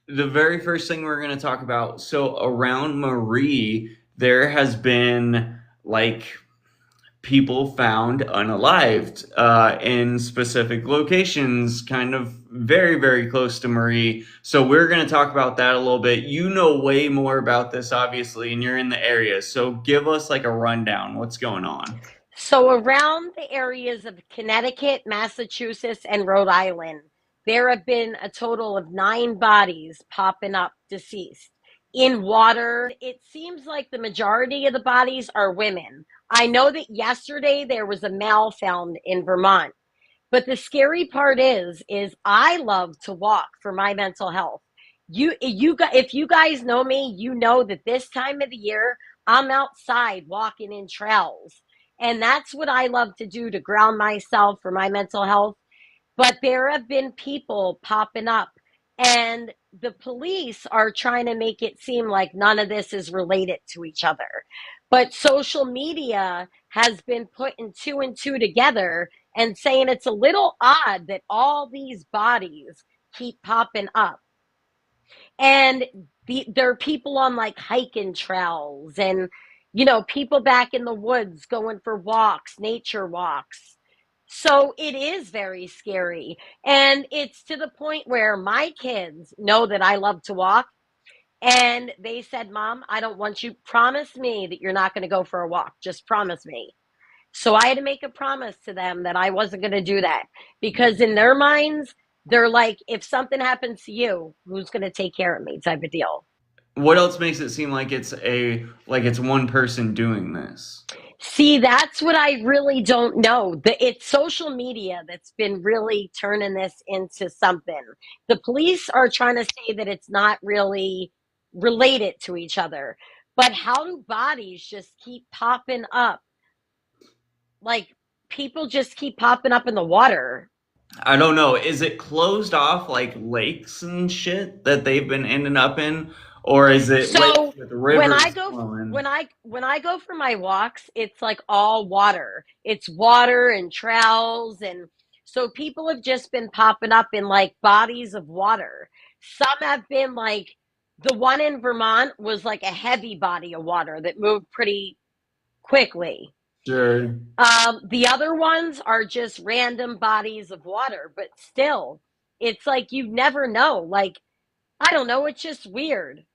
The very first thing we're going to talk about. So around Marie, there has been like people found unalived in specific locations, kind of very, very close to Marie. So we're going to talk about that a little bit. You know way more about this, obviously, and you're in the area. So give us like a rundown. What's going on? So, around the areas of Connecticut, Massachusetts, and Rhode Island, there have been a total of 9 bodies popping up deceased in water. It seems like the majority of the bodies are women. I know that yesterday there was a male found in Vermont, but the scary part is I love to walk for my mental health. If you guys know me, you know that this time of the year I'm outside walking in trails. And that's what I love to do to ground myself for my mental health. But there have been people popping up, and the police are trying to make it seem like none of this is related to each other. But social media has been putting two and two together and saying it's a little odd that all these bodies keep popping up. And there are people on like hiking trails and, people back in the woods going for walks, nature walks. So it is very scary. And it's to the point where my kids know that I love to walk. And they said, Mom, I don't want you, promise me that you're not going to go for a walk. Just promise me. So I had to make a promise to them that I wasn't going to do that because in their minds, they're like, if something happens to you, who's going to take care of me type of deal. What else makes it seem like it's one person doing this? See, that's what I really don't know. It's social media that's been really turning this into something. The police are trying to say that it's not really related to each other. But how do bodies just keep popping up? Like people just keep popping up in the water. I don't know. Is it closed off like lakes and shit that they've been ending up in, or is it lakes So with when I rivers go flowing? when I go for my walks, it's like all water. It's water and trails, and so people have just been popping up in like bodies of water. Some have been like the one in Vermont was like a heavy body of water that moved pretty quickly. Sure. The other ones are just random bodies of water, but still, it's like you never know. Like, I don't know, it's just weird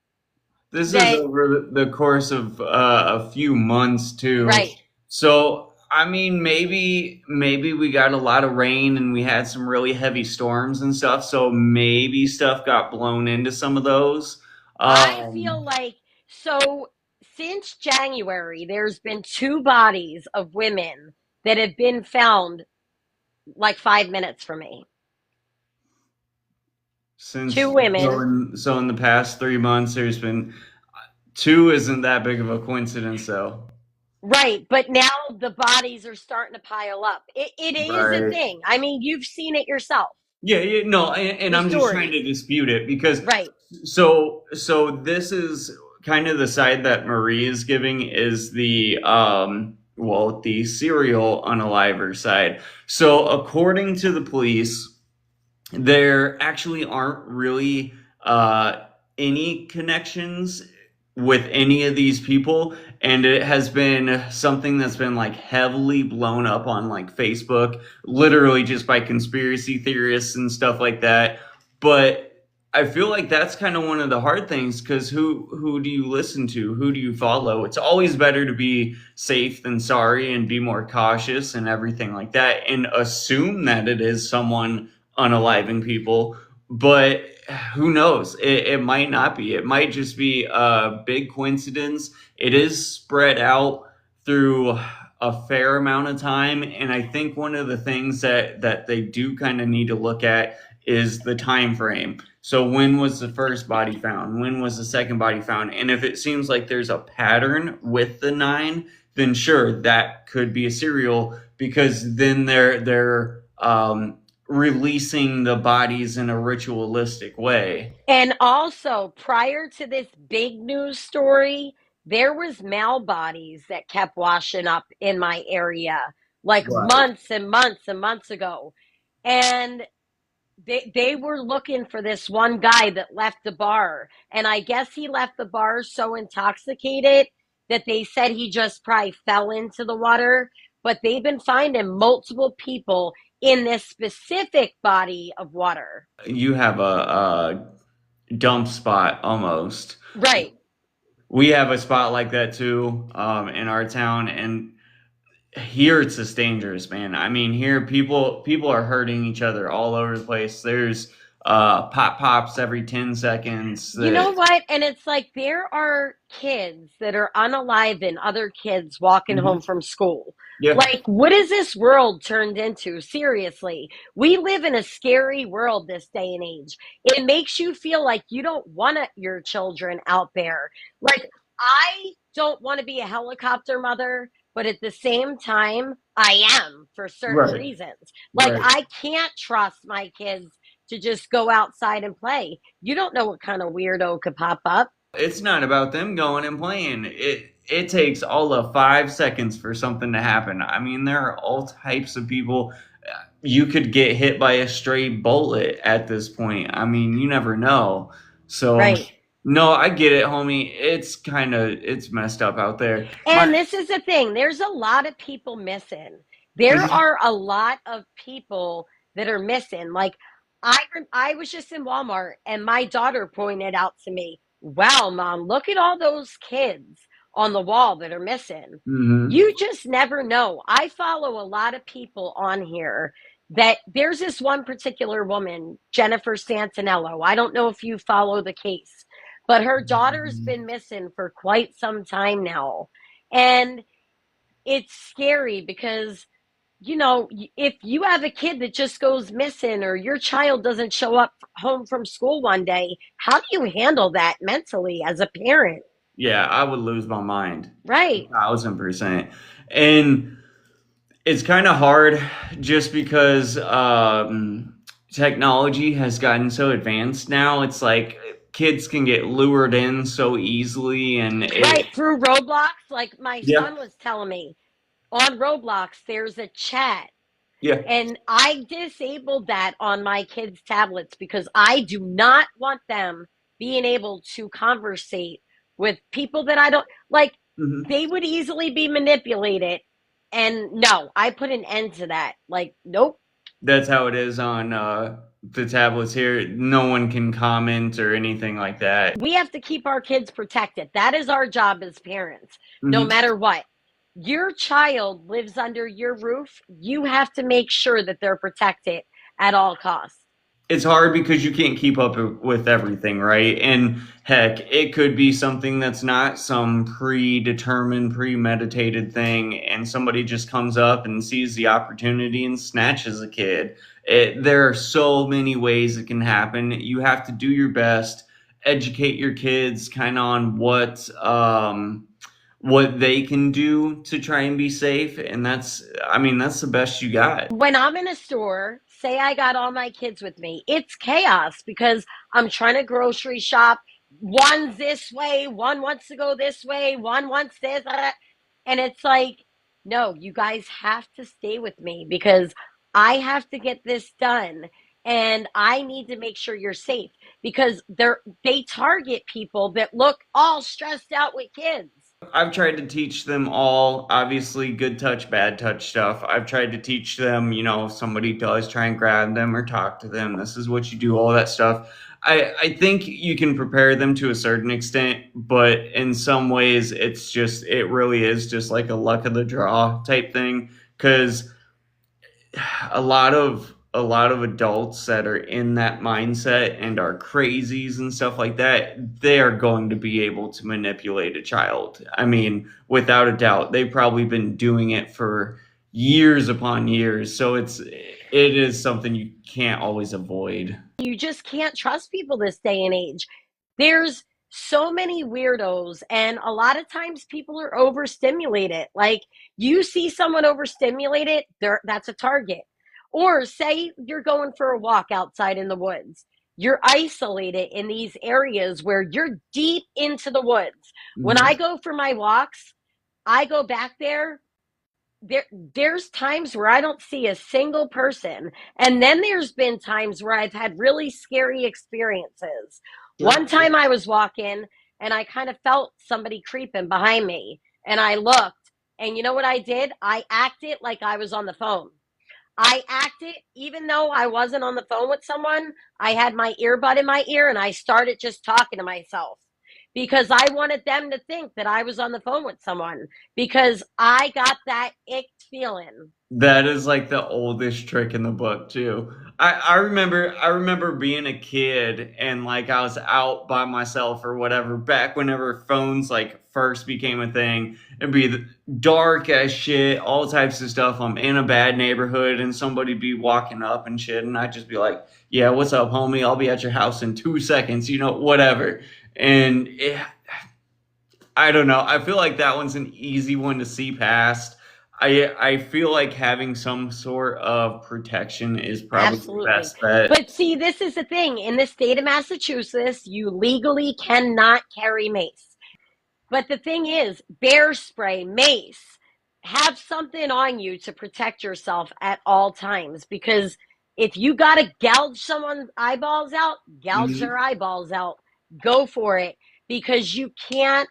This is that, over the course of a few months too. right. So, I mean, maybe we got a lot of rain and we had some really heavy storms and stuff. So maybe stuff got blown into some of those. I Um, feel like, so since January, there's been 2 bodies of women that have been found like 5 minutes from me. Two since women, so in the past 3 months, there's been two. Isn't that big of a coincidence, though? right. But now the bodies are starting to pile up. It is a Right. thing. I mean, you've seen it yourself, Yeah, yeah, no, and the I'm just trying stories. to dispute it because Right. so this is kind of the side that Marie is giving is the well, the serial unaliver side. So according to the police, there actually aren't really any connections with any of these people, and it has been something that's been like heavily blown up on like Facebook, literally just by conspiracy theorists and stuff like that. But I feel like that's kind of one of the hard things because who do you listen to? Who do you follow? It's always better to be safe than sorry and be more cautious and everything like that, and assume that it is someone unaliving people. But who knows? It might not be. It might just be a big coincidence. It is spread out through a fair amount of time, and I think one of the things that they do kind of need to look at is the time frame. So when was the first body found? When was the second body found? And if it seems like there's a pattern with the nine, then sure, that could be a serial because then they're releasing the bodies in a ritualistic way. And also, prior to this big news story, there was male bodies that kept washing up in my area like Right. months and months and months ago. And they were looking for this one guy that left the bar, and I guess he left the bar so intoxicated that they said he just probably fell into the water. But they've been finding multiple people in this specific body of water. You have a dump spot almost. Right. We have a spot like that too, in our town, and here it's just dangerous, man. I mean, here people are hurting each other all over the place. There's pops every 10 seconds. You know That what? And it's like there are kids that are unaliving other kids walking home Mhm. from school. Yeah, Like, what is this world turned into? Seriously. We live in a scary world this day and age. It makes you feel like you don't want your children out there. Like, I don't want to be a helicopter mother, but at the same time, I am for certain right, reasons. Like, right. I can't trust my kids to just go outside and play. You don't know what kind of weirdo could pop up. It's not about them going and playing. It takes all of 5 seconds for something to happen. I mean, there are all types of people. You could get hit by a stray bullet at this point. I mean, you never know. So, Right. no, I get it, homie. It's messed up out there. And My this is the thing, there's a lot of people missing. There Mhm. are a lot of people that are missing. Like, I was just in Walmart and my daughter pointed out to me, "Wow, mom, look at all those kids on the wall that are missing." Mhm. You just never know. I follow a lot of people on here that there's this one particular woman, Jennifer Santinello. I don't know if you follow the case, but her daughter's been missing for quite some time now. And it's scary because, if you have a kid that just goes missing or your child doesn't show up home from school one day, how do you handle that mentally as a parent? Yeah, I would lose my mind. Right. 1,000%. And it's kind of hard just because technology has gotten so advanced now. It's like kids can get lured in so easily, and Right. Through Roblox, like my yeah, son was telling me, on Roblox, there's a chat. yeah. And I disabled that on my kids' tablets because I do not want them being able to conversate with people that I don't like. hmm They would easily be manipulated. And no, I put an end to that. Like, nope. That's how it is on the tablets here. No one can comment or anything like that. We have to keep our kids protected. That is our job as parents, no hmm matter what. Your child lives under your roof. You have to make sure that they're protected at all costs. It's hard because you can't keep up with everything, right? And heck, it could be something that's not some predetermined, premeditated thing, and somebody just comes up and sees the opportunity and snatches a kid. There are so many ways it can happen. You have to do your best, educate your kids kind of on what they can do to try and be safe, and I mean, that's the best you got. When I'm in a store, say I got all my kids with me, it's chaos because I'm trying to grocery shop. One's this way, one wants to go this way, one wants this. And it's like, no, you guys have to stay with me because I have to get this done. And I need to make sure you're safe because they target people that look all stressed out with kids. I've tried to teach them all, obviously, good touch, bad touch stuff. I've tried to teach them, if somebody does try and grab them or talk to them, this is what you do, all that stuff. I think you can prepare them to a certain extent, but in some ways, it really is just like a luck of the draw type thing. Because a lot of adults that are in that mindset and are crazies and stuff like that, they are going to be able to manipulate a child. I mean, without a doubt, they've probably been doing it for years upon years. So it is something you can't always avoid. You just can't trust people this day and age. There's so many weirdos, and a lot of times people are overstimulated. Like, you see someone overstimulated, that's a target. Or say you're going for a walk outside in the woods. You're isolated in these areas where you're deep into the woods. When Mhm. I go for my walks, I go back there there's times where I don't see a single person. And then there's been times where I've had really scary experiences. Sure. One time I was walking and I kind of felt somebody creeping behind me. And I looked, and you know what I did? I acted like I was on the phone. I acted, even though I wasn't on the phone with someone, I had my earbud in my ear and I started just talking to myself because I wanted them to think that I was on the phone with someone because I got that ick feeling. That is like the oldest trick in the book too. I remember being a kid and like I was out by myself or whatever back whenever phones like first became a thing. It'd be dark as shit, all types of stuff. I'm in a bad neighborhood and somebody'd be walking up and shit and I'd just be like, "Yeah, what's up, homie? I'll be at your house in 2 seconds," whatever. And I don't know. I feel like that one's an easy one to see past. I feel like having some sort of protection is probably the Absolutely. best bet. But see, this is the thing. In the state of Massachusetts, you legally cannot carry mace. But the thing is, bear spray, mace, have something on you to protect yourself at all times. Because if you got to gouge someone's eyeballs out, gouge their Mhm. eyeballs out. Go for it. Because you can't,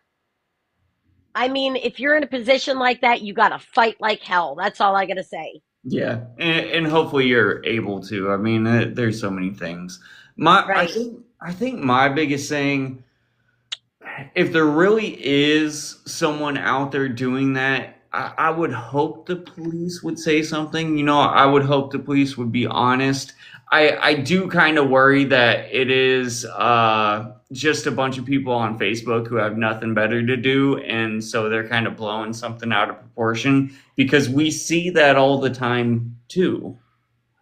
I mean, if you're in a position like that, you got to fight like hell. That's all I got to say. Yeah, and hopefully you're able to. I mean, there's so many things. My I Right. think I think my biggest thing, if there really is someone out there doing that, I would hope the police would say something. I would hope the police would be honest. I do kind of worry that it is just a bunch of people on Facebook who have nothing better to do, and so they're kind of blowing something out of proportion because we see that all the time too.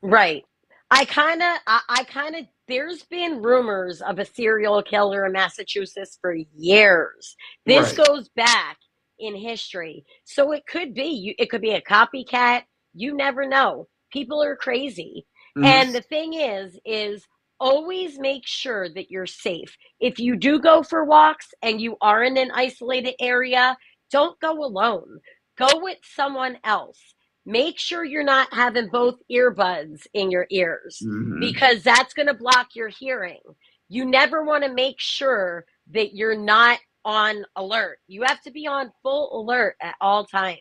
Right. I kind of, there's been rumors of a serial killer in Massachusetts for years. This Right. goes back in history. So it could be, it could be a copycat. You never know. People are crazy. Hmm. And the thing is always make sure that you're safe. If you do go for walks and you are in an isolated area, don't go alone. Go with someone else. Make sure you're not having both earbuds in your ears Hmm. because that's going to block your hearing. You never want to make sure that you're not on alert. You have to be on full alert at all times.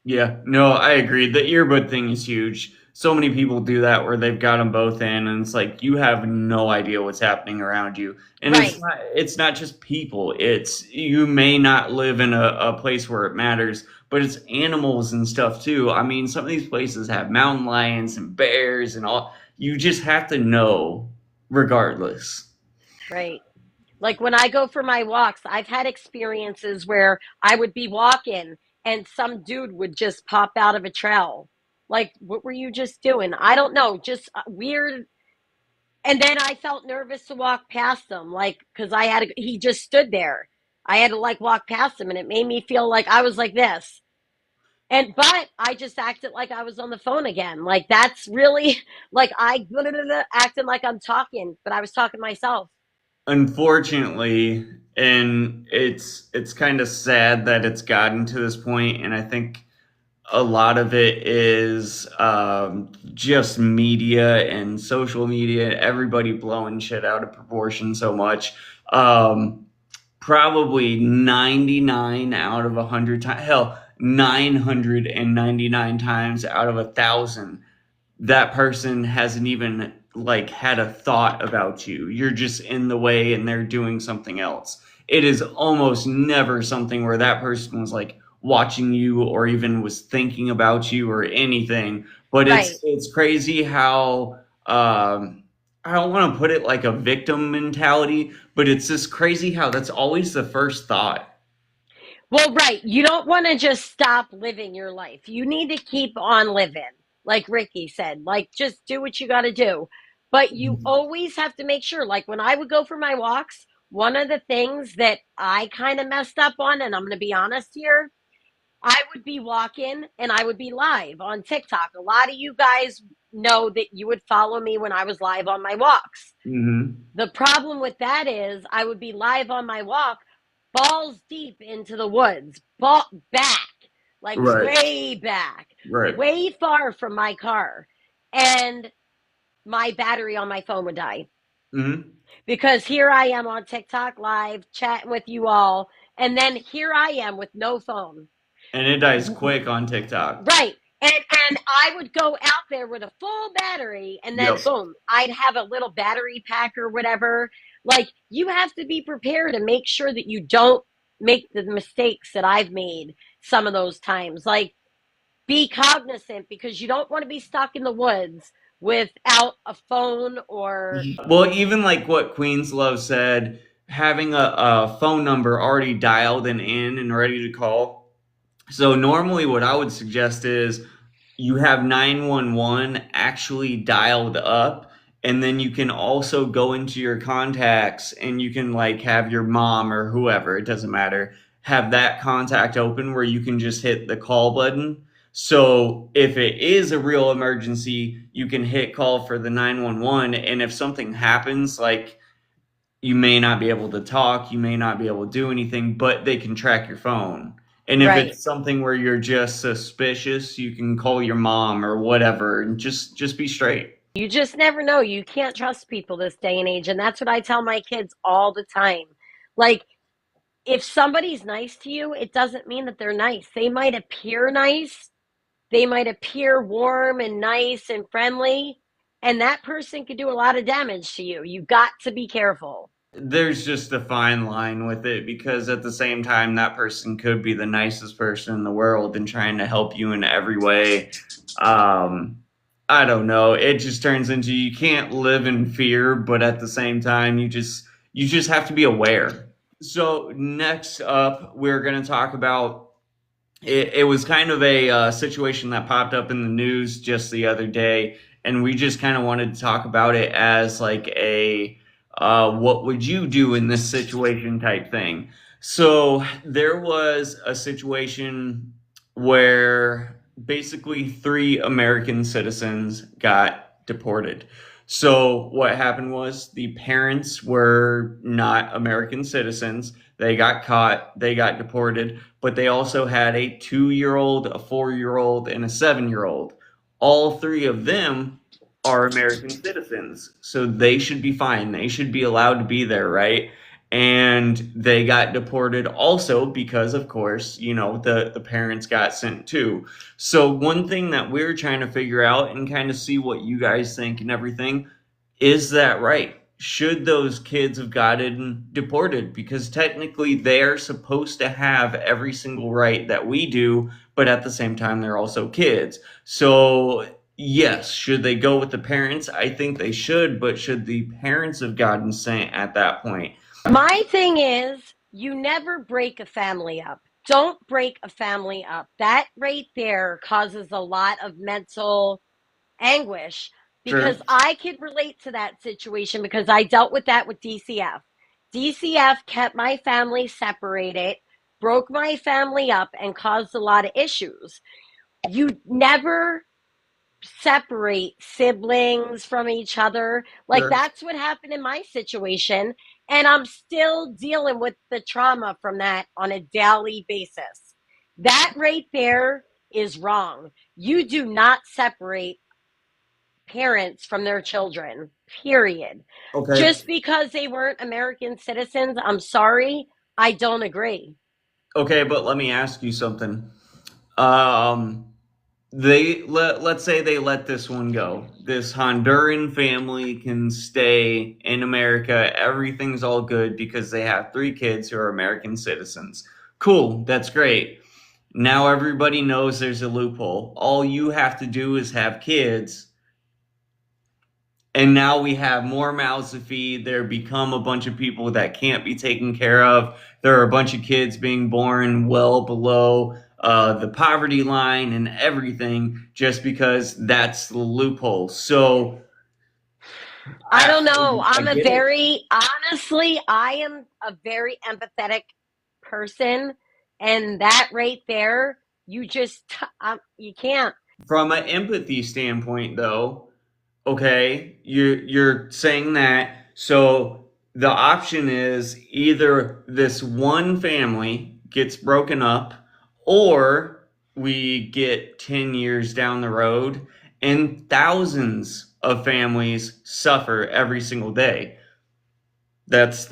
Yeah, no, I agree. The earbud thing is huge. So many people do that where they've got them both in, and it's like you have no idea what's happening around you. And it's Right. not it's not just people. It's you may not live in a place where it matters, but it's animals and stuff too. I mean, some of these places have mountain lions and bears and all. You just have to know regardless. Right. Like when I go for my walks, I've had experiences where I would be walking and some dude would just pop out of a trail. Like, what were you just doing? I don't know, just weird. And then I felt nervous to walk past him, like, because he just stood there. I had to like walk past him, and it made me feel like I was like this. But I just acted like I was on the phone again. Like, that's really like I acting like I'm talking, but I was talking to myself. Unfortunately, and it's kind of sad that it's gotten to this point, and I think a lot of it is just media and social media, everybody blowing shit out of proportion so much. Um, Probably 99 out of 100 times, hell, 999 times out of 1,000, that person hasn't even like had a thought about you. You're just in the way and they're doing something else. It is almost never something where that person was like watching you or even was thinking about you or anything. But Right. it's crazy how I don't want to put it like a victim mentality, but it's just crazy how that's always the first thought. Well, right. You don't want to just stop living your life. You need to keep on living, like Ricky said. Like, just do what you got to do. But you Mhm. always have to make sure, like, when I would go for my walks, one of the things that I kind of messed up on, and I'm going to be honest here, I would be walking and I would be live on TikTok. A lot of you guys know that you would follow me when I was live on my walks. Mhm. The problem with that is I would be live on my walk, balls deep into the woods, back. like Right. way back, Right. way far from my car. And my battery on my phone would die Hmm. because here I am on TikTok live chatting with you all. And then here I am with no phone. And it dies quick on TikTok. Right. And I would go out there with a full battery and then Yep. boom, I'd have a little battery pack or whatever. Like you have to be prepared and make sure that you don't make the mistakes that I've made some of those times. Like be cognizant because you don't want to be stuck in the woods without a phone or Well, even like what Queen's Love said, having a phone number already dialed and in and ready to call. So normally what I would suggest is you have 911 actually dialed up, and then you can also go into your contacts and you can like have your mom or whoever, it doesn't matter, have that contact open where you can just hit the call button. So if it is a real emergency, you can hit call for the 911, and if something happens, like you may not be able to talk, you may not be able to do anything, but they can track your phone. And if right. it's something where you're just suspicious, you can call your mom or whatever and just be straight. You just never know. You can't trust people this day and age. And that's what I tell my kids all the time. Like, if somebody's nice to you, it doesn't mean that they're nice. They might appear nice, they might appear warm and nice and friendly, and that person could do a lot of damage to you. You got to be careful. There's just a fine line with it because at the same time that person could be the nicest person in the world and trying to help you in every way. Um I don't know. It just turns into you can't live in fear, but at the same time you just have to be aware. So next up, we're going to talk about it was kind of a situation that popped up in the news just the other day, and we just kind of wanted to talk about it as like a what would you do in this situation type thing. So there was a situation where basically three American citizens got deported. So what happened was the parents were not American citizens. They got caught, they got deported, but they also had a 2 year old, a 4 year old, and a 7 year old. All three of them are American citizens. So they should be fine. They should be allowed to be there, right? And they got deported also because, of course, the parents got sent too. So, one thing that we're trying to figure out and kind of see what you guys think and everything, is that right? Should those kids have gotten deported? Because technically they're supposed to have every single right that we do, but at the same time, they're also kids. So, yes, should they go with the parents? I think they should, but should the parents have gotten sent at that point? My thing is, you never break a family up. Don't break a family up. That right there causes a lot of mental anguish Sure. because I could relate to that situation because I dealt with that with DCF. DCF kept my family separated, broke my family up, and caused a lot of issues. You never separate siblings from each other. Like Sure. that's what happened in my situation. And I'm still dealing with the trauma from that on a daily basis. That right there is wrong. You do not separate parents from their children, period. Okay. Just because they weren't American citizens, I'm sorry, I don't agree. Okay, but let me ask you something. Um, let's say they let this one go. This Honduran family can stay in America. Everything's all good because they have three kids who are American citizens. Cool, that's great. Now everybody knows there's a loophole. All you have to do is have kids, and now we have more mouths to feed. There become a bunch of people that can't be taken care of. There are a bunch of kids being born well below the poverty line and everything just because that's the loophole. So I don't know. I I'm a get it. very, honestly, I am a very empathetic person. And that right there, you can't. From an empathy standpoint, though, okay, you're saying that. So the option is either this one family gets broken up, or we get 10 years down the road and thousands of families suffer every single day. That's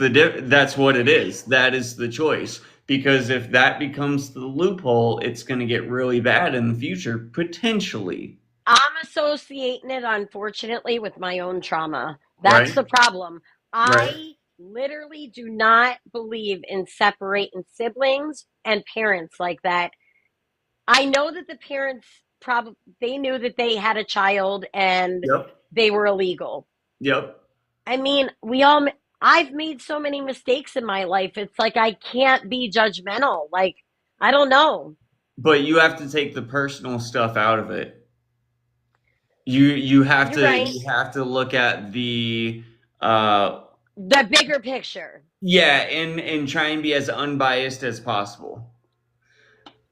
what it is. That is the choice. Because if that becomes the loophole, it's going to get really bad in the future, potentially. I'm associating it, unfortunately, with my own trauma. That's Right? the problem. Right. I literally do not believe in separating siblings and parents like that. I know that the parents probably they knew that they had a child and Yep. they were illegal. Yep. I mean, we all I've made so many mistakes in my life. It's like I can't be judgmental. Like I don't know. But you have to take the personal stuff out of it. You have You're to right. you have to look at the uh The bigger picture. yeah, and try and be as unbiased as possible.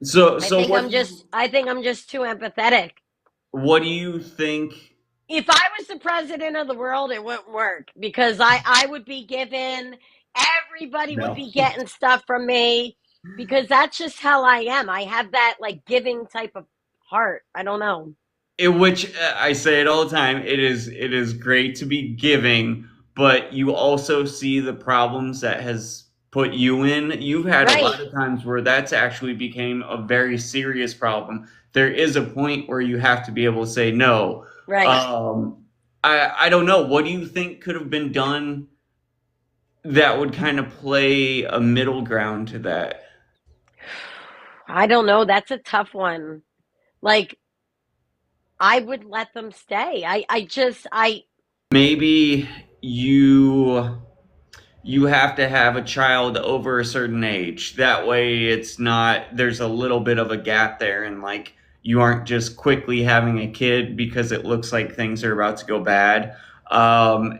So I so think I'm just I think I'm just too empathetic. what do you think? If I was the president of the world, it wouldn't work because I would be given everybody would No. be getting stuff from me because that's just how I am. I have that like giving type of heart. I don't know. In which I say it all the time, it is great to be giving, but you also see the problems that has put you in. You've had a Right. lot of times where that's actually became a very serious problem. There is a point where you have to be able to say no. Right. Um, I don't know. What do you think could have been done that would kind of play a middle ground to that? I don't know. That's a tough one. Like I would let them stay. I just I Maybe you have to have a child over a certain age. That way it's not there's a little bit of a gap there and like you aren't just quickly having a kid because it looks like things are about to go bad.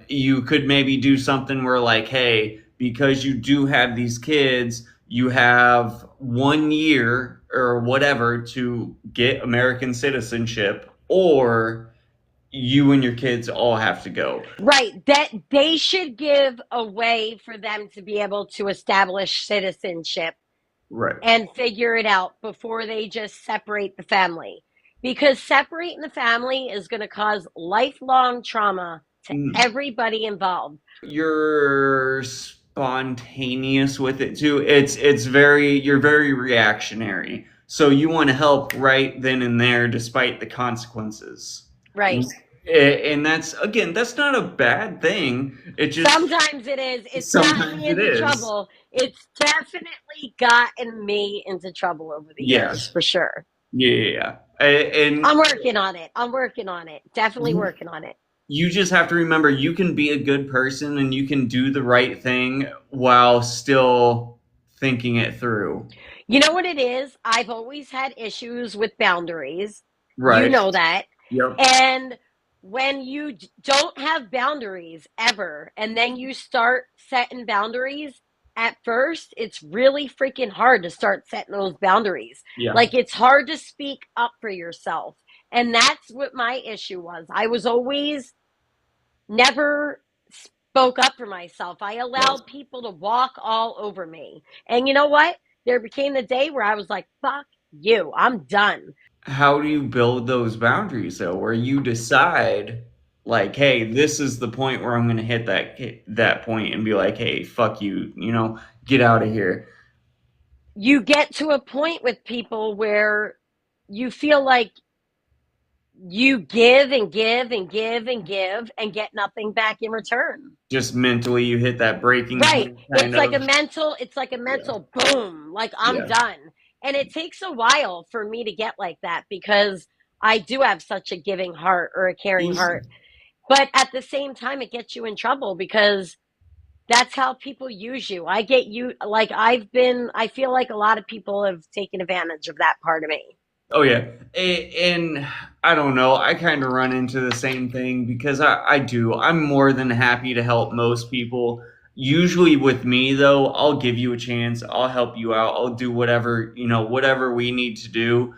You could maybe do something where like, hey, because you do have these kids, you have 1 year or whatever to get American citizenship, or you and your kids all have to go. right that they should give a way for them to be able to establish citizenship Right. and figure it out before they just separate the family. Because separating the family is going to cause lifelong trauma to Mm. everybody involved. You're spontaneous with it too. It's very you're very reactionary. So you want to help right then and there despite the consequences. Right. And that's again, that's not a bad thing. It just Sometimes it is. It's gotten sometimes me it into is. trouble. It's definitely gotten me into trouble over the years, Yes. for sure. Yeah, yeah, yeah. And I'm working on it. I'm working on it. Definitely you working on it. you just have to remember you can be a good person and you can do the right thing while still thinking it through. You know what it is? I've always had issues with boundaries. You Right. know that. Yep. And when you don't have boundaries ever, and then you start setting boundaries, at first, it's really freaking hard to start setting those boundaries. Yeah. Like, it's hard to speak up for yourself. And that's what my issue was. I was always never spoke up for myself. I Right. allowed people to walk all over me. And you know what? There became the day where I was like, fuck you, I'm done. How do you build those boundaries though, where you decide like, hey, this is the point where I'm going to hit that point and be like, hey, fuck you, get out of here. You get to a point with people where you feel like you give and give and give and give and get nothing back in return. Just mentally, you hit that breaking Right. point, kind of. It's like a Yeah. mental boom, like I'm Yeah. done. And it takes a while for me to get like that because I do have such a giving heart or a caring Easy. heart. But at the same time, it gets you in trouble because that's how people use you. I get you, like, I feel like a lot of people have taken advantage of that part of me. Oh yeah, and I don't know. I kind of run into the same thing because I do. I'm more than happy to help most people. Usually with me though, I'll give you a chance. I'll help you out. I'll do whatever we need to do.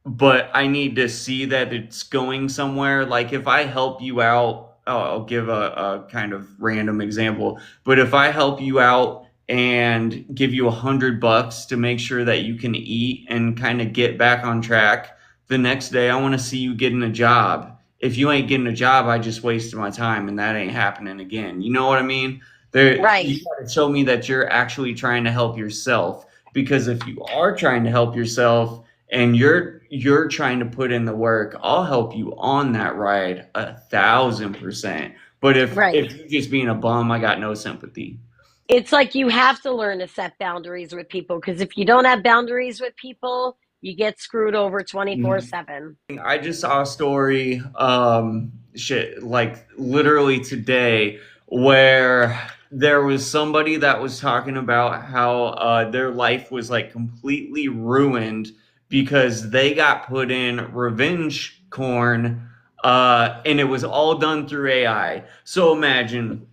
But I need to see that it's going somewhere. Like if I help you out, I'll give a kind of random example. But if I help you out and give you $100 to make sure that you can eat and kind of get back on track. The next day, I want to see you getting a job. If you ain't getting a job, I just wasted my time, and that ain't happening again. You know what I mean? Right. You got to show me that you're actually trying to help yourself. Because if you are trying to help yourself and you're trying to put in the work, I'll help you on that ride 1,000%. But Right. if you're just being a bum, I got no sympathy. It's like you have to learn to set boundaries with people because if you don't have boundaries with people, you get screwed over 24/7. I just saw a story, like literally today, where there was somebody that was talking about how their life was like completely ruined because they got put in revenge corn, and it was all done through AI. So imagine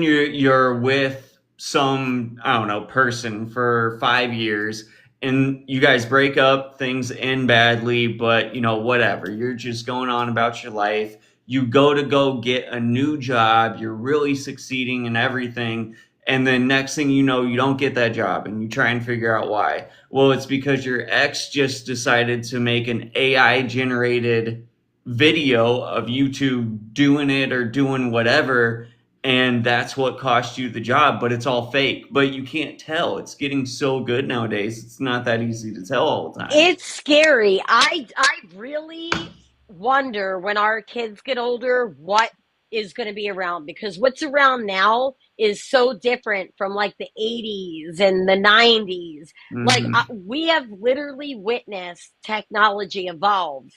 you're with some, I don't know, person for 5 years, and you guys break up, things end badly, but whatever, you're just going on about your life. You go get a new job, you're really succeeding in everything, and then next thing you know, you don't get that job, and you try and figure out why. Well, it's because your ex just decided to make an AI generated video of you two doing it or doing whatever, and that's what cost you the job, but it's all fake. But you can't tell. It's getting so good nowadays. It's not that easy to tell all the time. It's scary. I really wonder when our kids get older what is going to be around because what's around now is so different from like the 80s and the 90s. Like Hmm. we have literally witnessed technology evolve.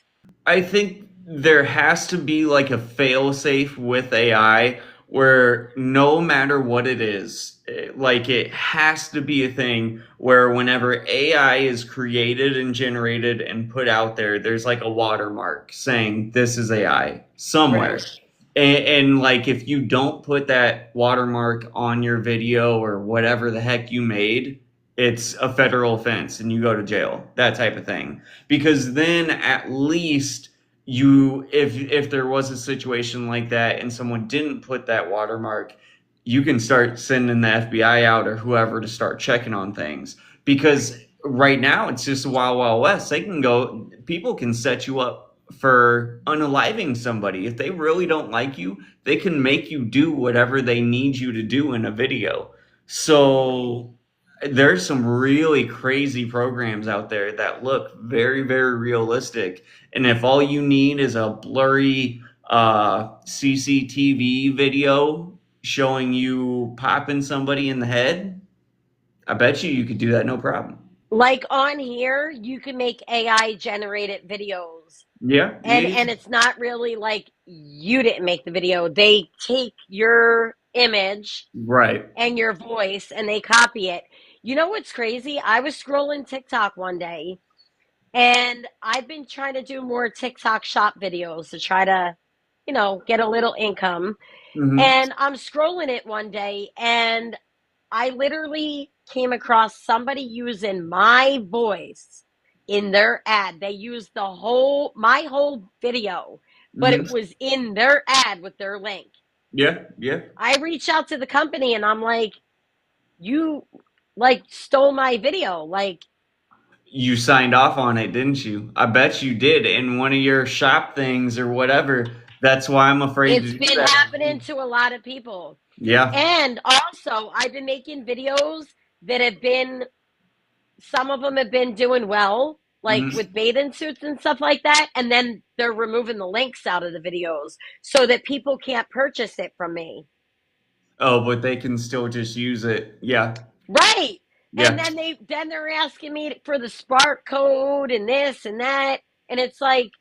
I think there has to be like a fail safe with AI where no matter what it is, like it has to be a thing where whenever AI is created and generated and put out there, there's like a watermark saying this is AI somewhere. Right. And like if you don't put that watermark on your video or whatever the heck you made, it's a federal offense and you go to jail, that type of thing. Because then at least if there was a situation like that and someone didn't put that watermark, you can start sending the FBI out or whoever to start checking on things. Because right now it's just a wild, wild west. People can set you up for unaliving somebody. If they really don't like you, they can make you do whatever they need you to do in a video. So there's some really crazy programs out there that look very, very realistic. And if all you need is a blurry CCTV video showing you popping somebody in the head, I bet you could do that no problem. Like on here, you can make AI generated videos. Yeah, yeah, And it's not really like you didn't make the video. They take your image right. and your voice and they copy it. You know what's crazy? I was scrolling TikTok one day and I've been trying to do more TikTok shop videos to try to, get a little income. Hmm. And I'm scrolling it one day and I literally came across somebody using my voice in their ad. They used my whole video, but Hmm. it was in their ad with their link. Yeah, yeah. I reached out to the company and I'm like, you like stole my video. Like, You signed off on it, didn't you? I bet you did in one of your shop things or whatever. That's why I'm afraid it's to do been that. happening to a lot of people. Yeah. And also, I've been making videos that have been some of them have been doing well, like Hmm. with bathing suits and stuff like that. And then they're removing the links out of the videos so that people can't purchase it from me. Oh, but they can still just use it. Yeah. Right. And Yeah. then they're asking me for the spark code and this and that. And it's like,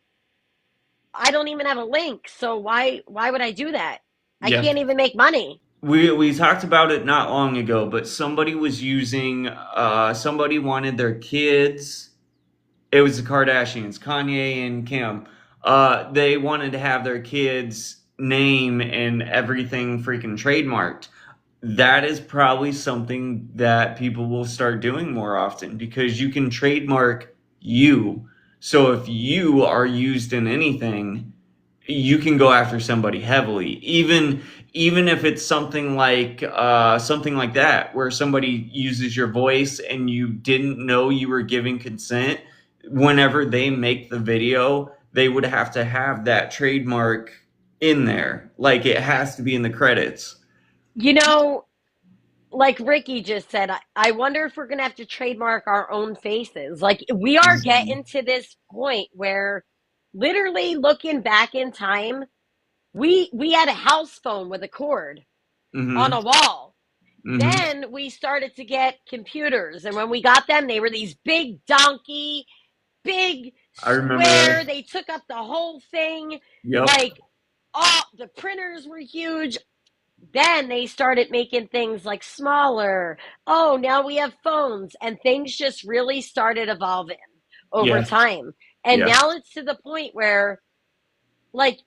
I don't even have a link. So why would I do that? I Yeah. can't even make money. We talked about it not long ago, but somebody wanted their kids. It was the Kardashians, Kanye and Kim. They wanted to have their kids' name and everything freaking trademarked. That is probably something that people will start doing more often because you can trademark you. So if you are used in anything, you can go after somebody heavily, even if it's something like that, where somebody uses your voice and you didn't know you were giving consent. Whenever they make the video, they would have to have that trademark in there, like it has to be in the credits. You know, like Ricky just said, I wonder if we're going to have to trademark our own faces. Like, we are getting to this point where literally looking back in time, we had a house phone with a cord on Mm-hmm. a wall. Mm-hmm. Then we started to get computers. And when we got them, they were these big donkey, big I remember square. that. They took up the whole thing. Yep. Like, oh, the printers were huge. Then they started making things like smaller. Oh, now we have phones, and things just really started evolving over Yeah. time. And Yeah. now it's to the point where, like,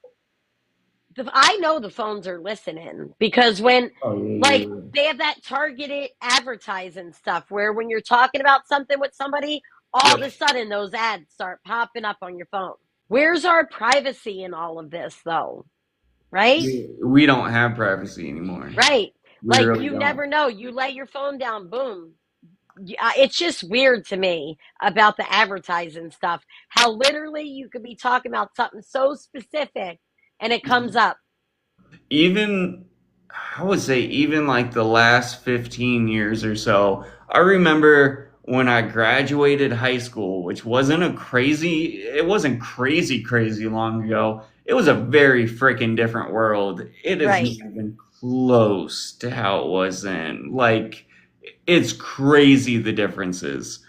I know the phones are listening because when, Oh yeah, like, yeah, they have that targeted advertising stuff where when you're talking about something with somebody, all yeah. of Yep. a sudden those ads start popping up on your phone. Where's our privacy in all of this, though? Right? We don't have privacy anymore. Right. We Like, really you don't. never know. You lay your phone down, boom. It's just weird to me about the advertising stuff. How literally you could be talking about something so specific and it comes up. Even I would say even like the last 15 years or so. I remember when I graduated high school, which it wasn't crazy long ago. It was a very freaking different world. It is not Right. even close to how it was then. Like, it's crazy the differences.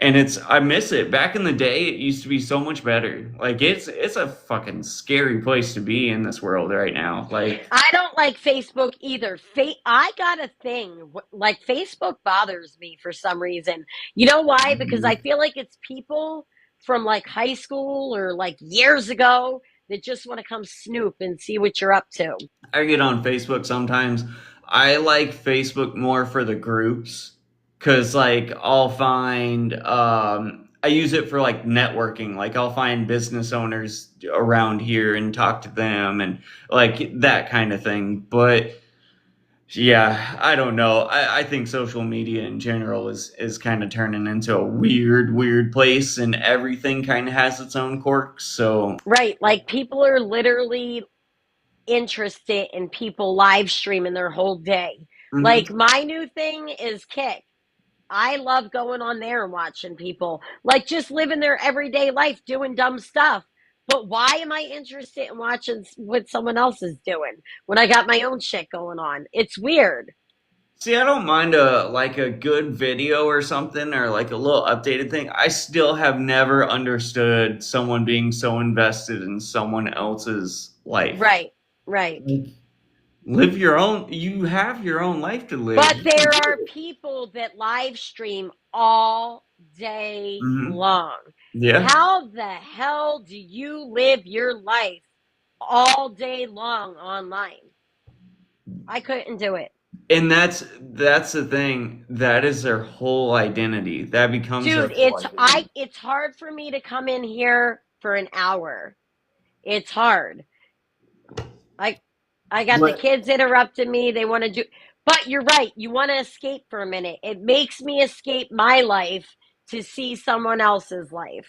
And I miss it. Back in the day, it used to be so much better. Like, it's a fucking scary place to be in this world right now. Like, I don't like Facebook either. I got a thing. Like, Facebook bothers me for some reason. You know why? Because I feel like it's people from like high school or like years ago that just want to come snoop and see what you're up to. I get on Facebook sometimes. I like Facebook more for the groups because, like, I'll find, I use it for like networking. Like, I'll find business owners around here and talk to them and like that kind of thing. But yeah, I don't know. I think social media in general is kind of turning into a weird place, and everything kind of has its own quirks. So, Right. Like, people are literally interested in people live streaming their whole day. mhm. Like, my new thing is Kick. I love going on there and watching people like just living their everyday life doing dumb stuff. But why am I interested in watching what someone else is doing when I got my own shit going on? It's weird. See, I don't mind a good video or something or like a little updated thing. I still have never understood someone being so invested in someone else's life. Right, right. Like, live your own, you have your own life to live. But You can there do are it. people that live stream all day Hmm. long. Yeah. How the hell do you live your life all day long online? I couldn't do it. And that's the thing. That is their whole identity. That becomes their Dude, whole identity. it's hard for me to come in here for an hour. It's hard. I I got the But kids interrupting me. They want to do, but you're right. You want to escape for a minute. It makes me escape my life to see someone else's life.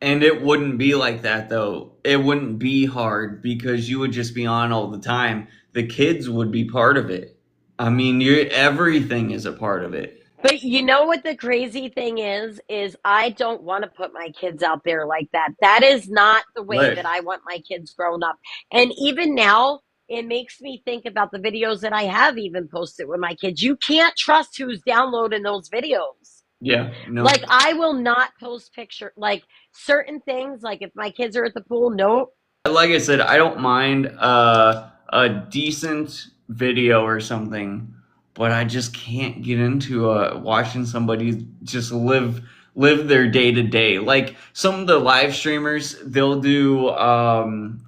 And it wouldn't be like that though. It wouldn't be hard because you would just be on all the time. The kids would be part of it. I mean, everything is a part of it. But you know what the crazy thing is I don't want to put my kids out there like that. That is not the way Right. that I want my kids grown up. And even now, it makes me think about the videos that I have even posted with my kids. You can't trust who's downloading those videos. Yeah. No. Like, I will not post picture like certain things, like if my kids are at the pool, no. Like I said, I don't mind a decent video or something, but I just can't get into watching somebody just live their day to day. Like some of the live streamers, they'll do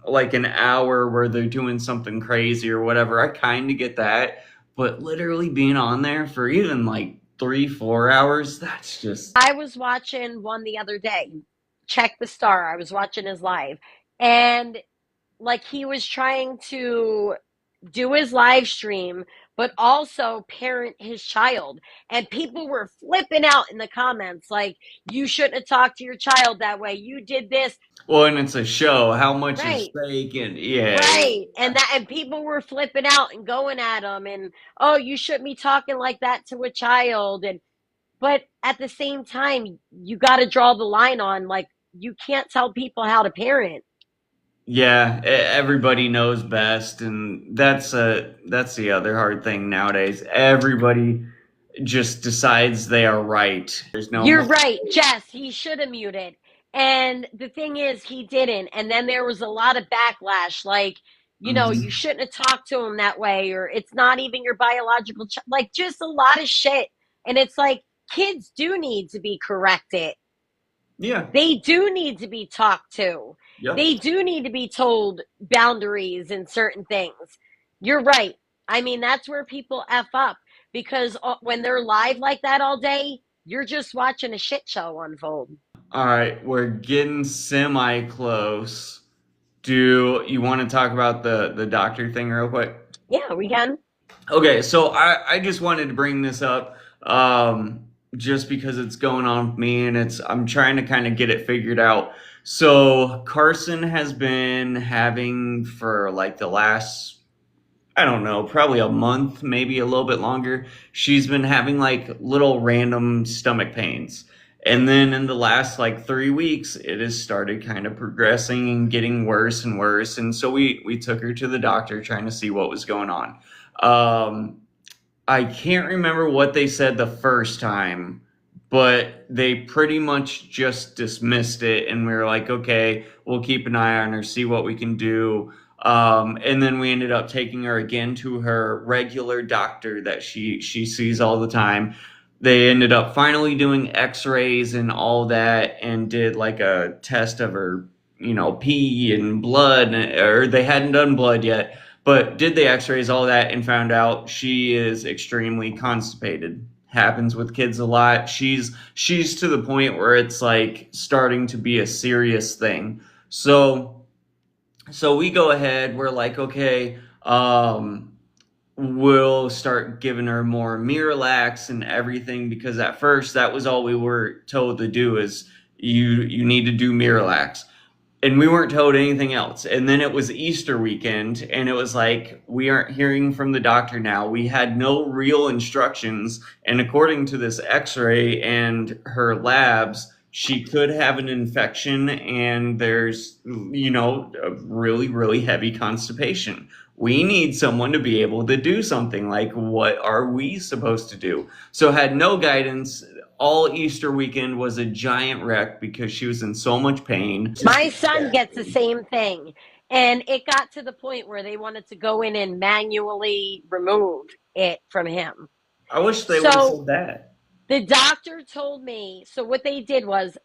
like an hour where they're doing something crazy or whatever. I kind of get that, but literally being on there for even like 3 4 hours, that's just I was watching one the other day. Check the Star. I was watching his live. And like he was trying to do his live stream, but also parent his child. And people were flipping out in the comments, like, you shouldn't have talked to your child that way. You did this. Well, and it's a show. How much is Right. fake? And yeah, Right. And people were flipping out and going at him and, oh, you shouldn't be talking like that to a child. And but at the same time, you got to draw the line on, like, you can't tell people how to parent. yeah. Everybody knows best, and that's the other hard thing nowadays. Everybody just decides they are right. There's no You're middle. right, Jess. He should have muted. And the thing is, he didn't. And then there was a lot of backlash, like, you Mhm. shouldn't have talked to him that way, or it's not even your biological child. Like, just a lot of shit. And it's like, kids do need to be corrected. Yeah. They do need to be talked to. Yep. They do need to be told boundaries and certain things. You're right. I mean, that's where people F up because when they're live like that all day, you're just watching a shit show unfold. All right, we're getting semi close. Do you want to talk about the doctor thing real quick? Yeah, we can. Okay, so I just wanted to bring this up just because it's going on with me and I'm trying to kind of get it figured out. So Carson has been having for like the last, I don't know, probably a month, maybe a little bit longer. She's been having like little random stomach pains. And then in the last like 3 weeks, it has started kind of progressing and getting worse and worse. And so we took her to the doctor trying to see what was going on. Um, I can't remember what they said the first time, but they pretty much just dismissed it, and we were like, okay, we'll keep an eye on her, see what we can do. And then we ended up taking her again to her regular doctor that she sees all the time. They ended up finally doing X-rays and all that, and did like a test of her, pee and blood, or they hadn't done blood yet, but did the X-rays, all that, and found out she is extremely constipated. Happens with kids a lot. She's to the point where it's like starting to be a serious thing. So we go ahead. We're like, okay, we'll start giving her more Miralax and everything, because at first that was all we were told to do is you need to do Miralax, and we weren't told anything else. And then it was Easter weekend, and it was like, we aren't hearing from the doctor now. We had no real instructions. And according to this X-ray and her labs, she could have an infection, and there's, a really, really heavy constipation. We need someone to be able to do something. Like, what are we supposed to do? So had no guidance. All Easter weekend was a giant wreck because she was in so much pain. My son gets the same thing. And it got to the point where they wanted to go in and manually remove it from him. I wish they would have So said that. the doctor told me, so what they did was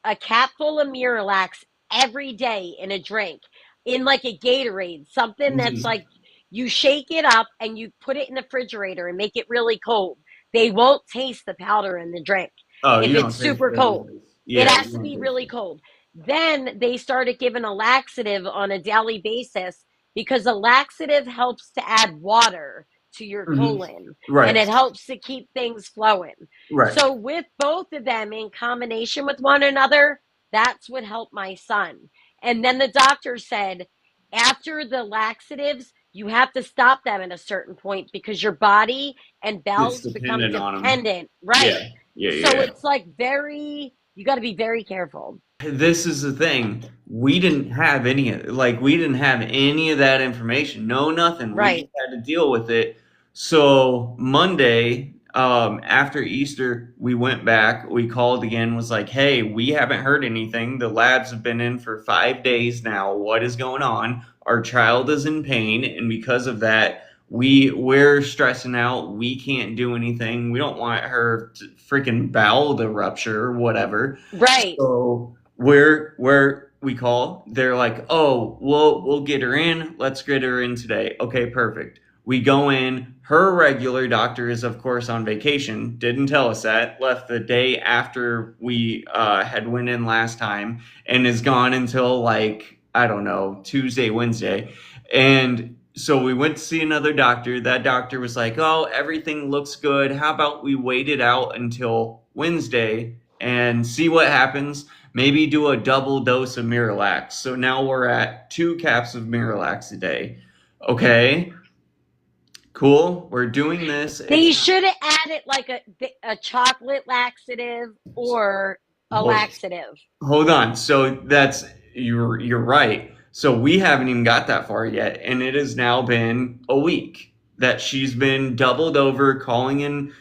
a capful of Miralax every day in a drink, in like a Gatorade, something that's Mhm. like, you shake it up and you put it in the refrigerator and make it really cold. They won't taste the powder in the drink Oh, if you it's don't taste super cold. it. It Yeah, has you to don't be taste really it. cold. Then they started giving a laxative on a daily basis because a laxative helps to add water to your Mhm. colon and Right, it helps to keep things flowing. right. So, with both of them in combination with one another, that's what helped my son. And then the doctor said, after the laxatives, you have to stop them at a certain point because your body and It's bowels become dependent on them. dependent. Yeah, Right. yeah, So, yeah. it's like you got to be very careful. This is the thing. We didn't have we didn't have any of that information. No, nothing. We just Right. had to deal with it. So Monday, after Easter, we went back. We called again. Was like, hey, we haven't heard anything. The labs have been in for 5 days now. What is going on? Our child is in pain, and because of that, we're stressing out. We can't do anything. We don't want her to freaking bowel to rupture or whatever. Right. So where we call, they're like, oh, we'll get her in. Let's get her in today. Okay, perfect. We go in. Her regular doctor is of course on vacation. Didn't tell us that. Left the day after we had went in last time, and is gone until like I don't know, Tuesday, Wednesday. And so we went to see another doctor. That doctor was like, "Oh, everything looks good. How about we wait it out until Wednesday and see what happens? Maybe do a double dose of Miralax." So now we're at 2 caps of Miralax a day. Okay, cool. We're doing this. They It's should have added like a chocolate laxative or a hold, laxative. hold on. So that's you're right. So we haven't even got that far yet, and it has now been a week that she's been doubled over, calling in,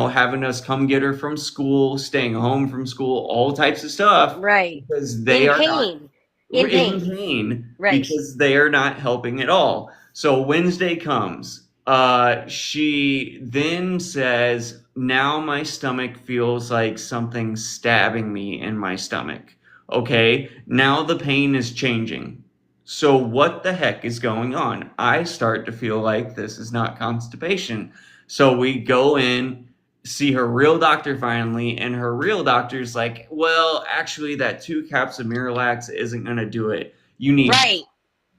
having us come get her from school, staying home from school, all types of stuff Right. because they In are not pain. In in pain. pain Right. because they are not helping at all. So Wednesday comes. She then says, "Now my stomach feels like something stabbing me in my stomach." Okay, now the pain is changing. So what the heck is going on? I start to feel like this is not constipation. So we go in, see her real doctor finally, and her real doctor's like, "Well, actually, that 2 caps of Miralax isn't going to do it. Right.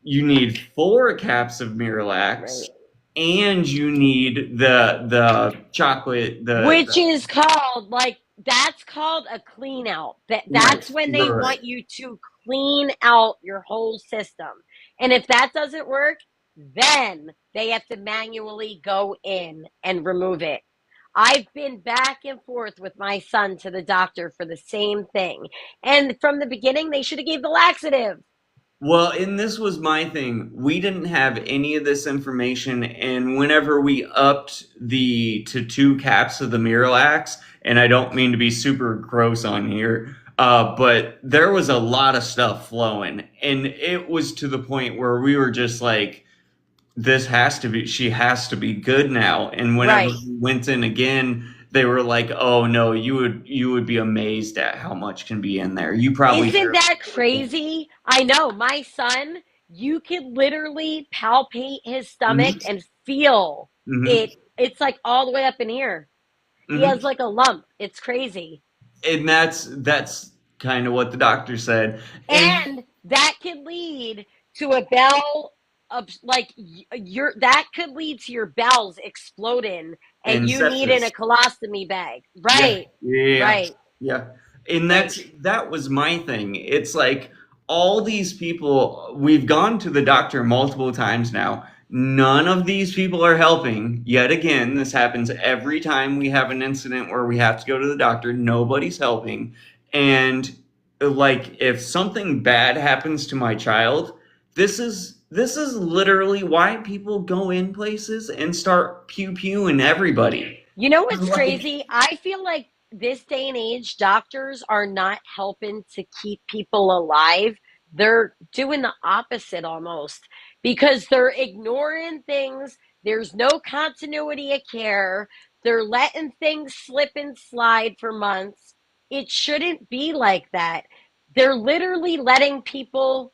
You need 4 caps of Miralax, Right. and you need the chocolate, Which the is called like that's called a clean out. That's right. when they You're right. want you to clean out your whole system. And if that doesn't work, then they have to manually go in and remove it. I've been back and forth with my son to the doctor for the same thing. And from the beginning they should have gave the laxative. Well, and this was my thing. We didn't have any of this information, and whenever we upped the to 2 caps of the Miralax, and I don't mean to be super gross on here, but there was a lot of stuff flowing, and it was to the point where we were just like, "This has to be, she has to be good now." And whenever Right. we went in again, they were like, "Oh no, you would be amazed at how much can be in there. You probably Isn't hear." that crazy? I know my son, you could literally palpate his stomach Hmm. and feel Hmm. it. It's like all the way up in here. He has Hmm. like a lump. It's crazy. And that's kind of what the doctor said. And And that could lead to a bell of like your that could lead to your bowels exploding and you need in a sepsis. colostomy bag. Yeah, Right. yeah, Right. yeah. And Right. that was my thing. It's like all these people, we've gone to the doctor multiple times now. None of these people are helping. Yet again, this happens every time we have an incident where we have to go to the doctor. Nobody's helping. And like if something bad happens to my child, this is literally why people go in places and start pew-pewing everybody. You know what's Like, crazy? I feel like this day and age, doctors are not helping to keep people alive. They're doing the opposite almost because they're ignoring things. There's no continuity of care. They're letting things slip and slide for months. It shouldn't be like that. They're literally letting people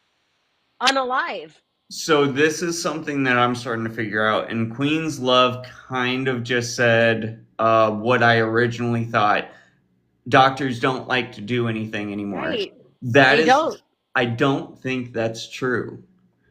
unalive. so this is something that I'm starting to figure out, and Queen's Love kind of just said what I originally thought. Doctors don't like to do anything anymore. Right. That They is, don't. I don't think that's true.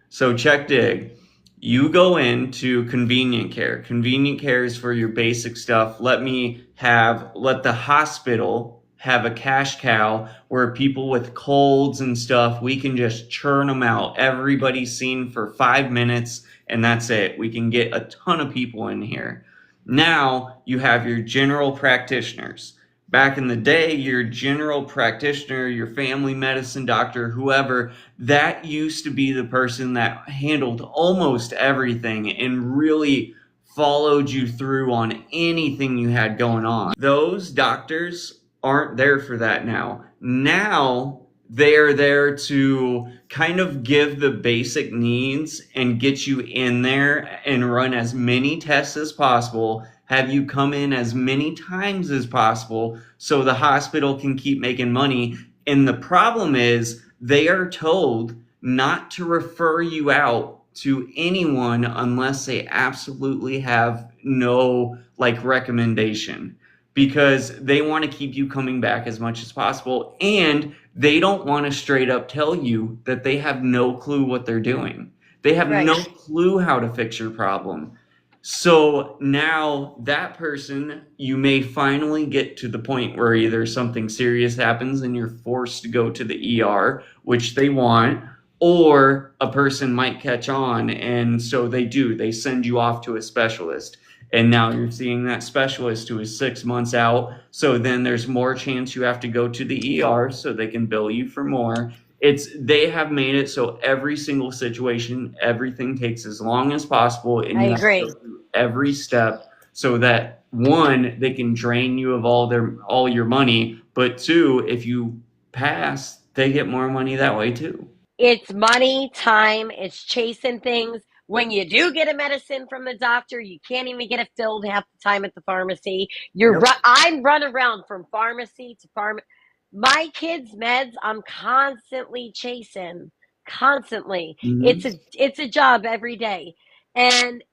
So check dig. You go into convenient care. Convenient care is for your basic stuff. Let the hospital have a cash cow where people with colds and stuff, we can just churn them out. Everybody's seen for 5 minutes and that's it. We can get a ton of people in here. Now you have your general practitioners. Back in the day, your general practitioner, your family medicine doctor, whoever, that used to be the person that handled almost everything and really followed you through on anything you had going on. Those doctors aren't there for that now. Now they are there to kind of give the basic needs and get you in there and run as many tests as possible, have you come in as many times as possible so the hospital can keep making money. And the problem is they are told not to refer you out to anyone unless they absolutely have no like recommendation. because they want to keep you coming back as much as possible, and they don't want to straight up tell you that they have no clue what they're doing. They have no Right. clue how to fix your problem. So now that person, you may finally get to the point where either something serious happens and you're forced to go to the ER, which they want, or a person might catch on, and so they do. They send you off to a specialist, and now you're seeing that specialist who is 6 months out. So then there's more chance you have to go to the ER so they can bill you for more. They have made it so every single situation, everything takes as long as possible, and I you have to agree. go through every step so that one, they can drain you of all your money, but two, if you pass, they get more money that way too. It's money, time, it's chasing things. When you do get a medicine from the doctor, you can't even get it filled half the time at the pharmacy. Yep. I run around from pharmacy to pharmacy. My kids' meds, I'm constantly chasing, constantly. Hmm. It's a job every day, and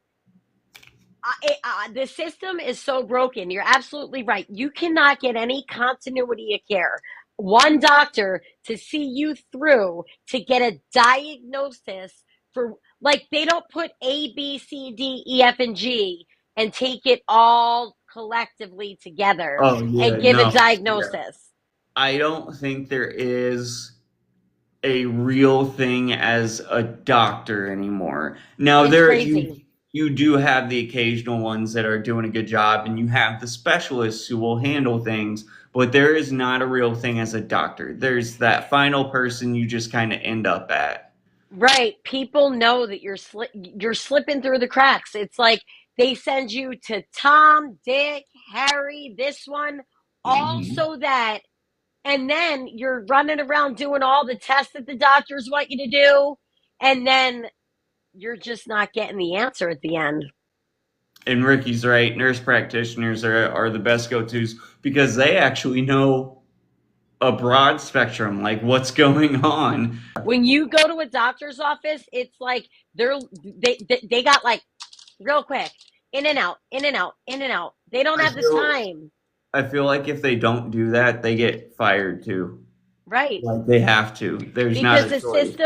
the system is so broken. You're absolutely right. You cannot get any continuity of care. One doctor to see you through to get a diagnosis for, like, they don't put A, B, C, D, E, F, and G and take it all collectively together Oh yeah, and give a no. Yeah. diagnosis. I don't think there is a real thing as a doctor anymore. Now It's there you crazy. you do have the occasional ones that are doing a good job, and you have the specialists who will handle things, but there is not a real thing as a doctor. There's that final person you just kind of end up at. Right. People know that you're slipping through the cracks. It's like they send you to Tom, Dick, Harry, this one, all Hmm. so that, and then you're running around doing all the tests that the doctors want you to do, and then you're just not getting the answer at the end. And Ricky's right. Nurse practitioners are the best go-tos because they actually know a broad spectrum, like what's going on. When you go to a doctor's office, it's like they got like real quick, in and out, in and out, in and out. They don't I have the feel time. I feel like if they don't do that, they get fired too. Right. Like they have to. There's not Because a choice.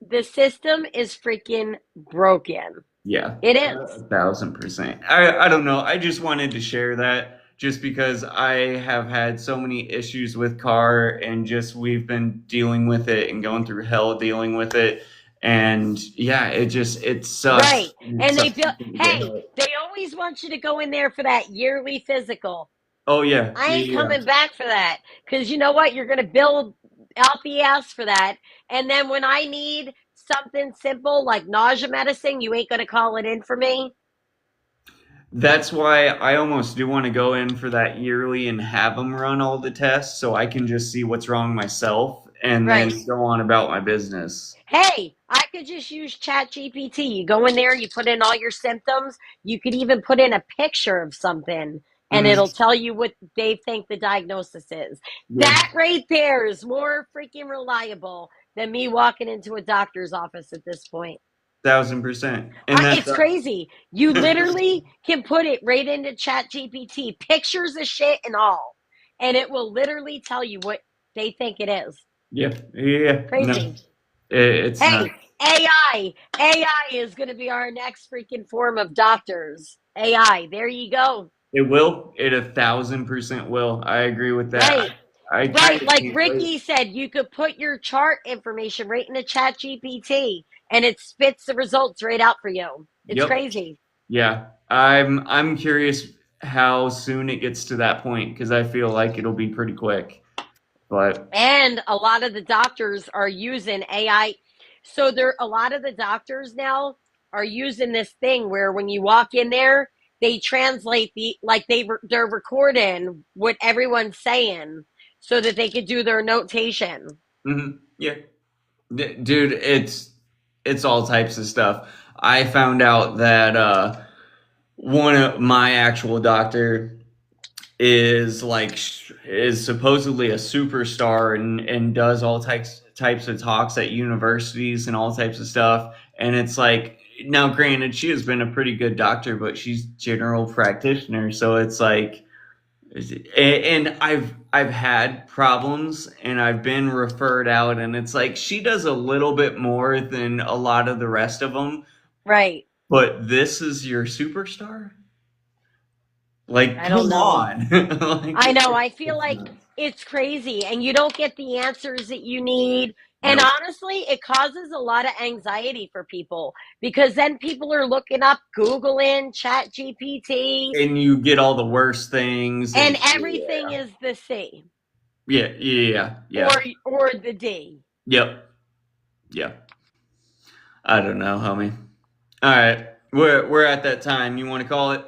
the system is freaking broken. Yeah, It is. 1,000%. I don't know. I just wanted to share that just because I have had so many issues with car, and just we've been dealing with it and going through hell dealing with it. And yeah, it Right. sucks. It And they sucks built, to get hey, help. they always want you to go in there for that yearly physical. Oh yeah, I yeah, ain't yeah. coming back for that. Because you know what? You're going to build out the ass for that. And then when I need something simple like nausea medicine, you ain't going to call it in for me. That's why I almost do want to go in for that yearly and have them run all the tests so I can just see what's wrong myself and then Right. go on about my business. Hey, I could just use Chat GPT. You go in there, you put in all your symptoms. You could even put in a picture of something and Hmm. it'll tell you what they think the diagnosis is. Yeah, That right there is more freaking reliable than me walking into a doctor's office at this point. 1,000%. And that's It's crazy. You literally can put it right into Chat GPT, pictures of shit and all, and it will literally tell you what they think it is. yeah, yeah, no, Crazy. it's not. Hey, AI is going to be our next freaking form of doctors. AI. There you go. It will. It 1,000% will. I agree with that. Right. I kind Right. of Like can't wait. Ricky said, you could put your chart information right into Chat GPT and it spits the results right out for you. It's Yep. crazy. Yeah. I'm curious how soon it gets to that point because I feel like it'll be pretty quick. But And a lot of the doctors are using AI. So there a lot of the doctors now are using this thing where when you walk in there, they translate they're recording what everyone's saying so that they could do their notation. yeah, dude, it's all types of stuff. I found out that one of my actual doctor is supposedly a superstar and does all types of talks at universities and all types of stuff. And it's like, now granted, she has been a pretty good doctor, but she's general practitioner, so it's like And I've had problems and I've been referred out, and it's like she does a little bit more than a lot of the rest of them, Right. but this is your superstar? Like, I don't come know. on. Like, I know. I feel it's like nuts. it's crazy and you don't get the answers that you need. And Nope. honestly, it causes a lot of anxiety for people because then people are looking up, Googling, Chat GPT, And you get all the worst things, and and everything yeah. is the C Yeah, yeah, or yeah. or the D. Yep. Yeah. I don't know, homie. All right. We're at that time. You want to call it?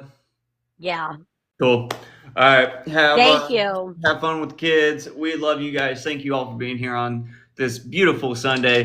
Yeah. Cool. All right. Thank you. Have fun with the kids. We love you guys. Thank you all for being here on this beautiful Sunday.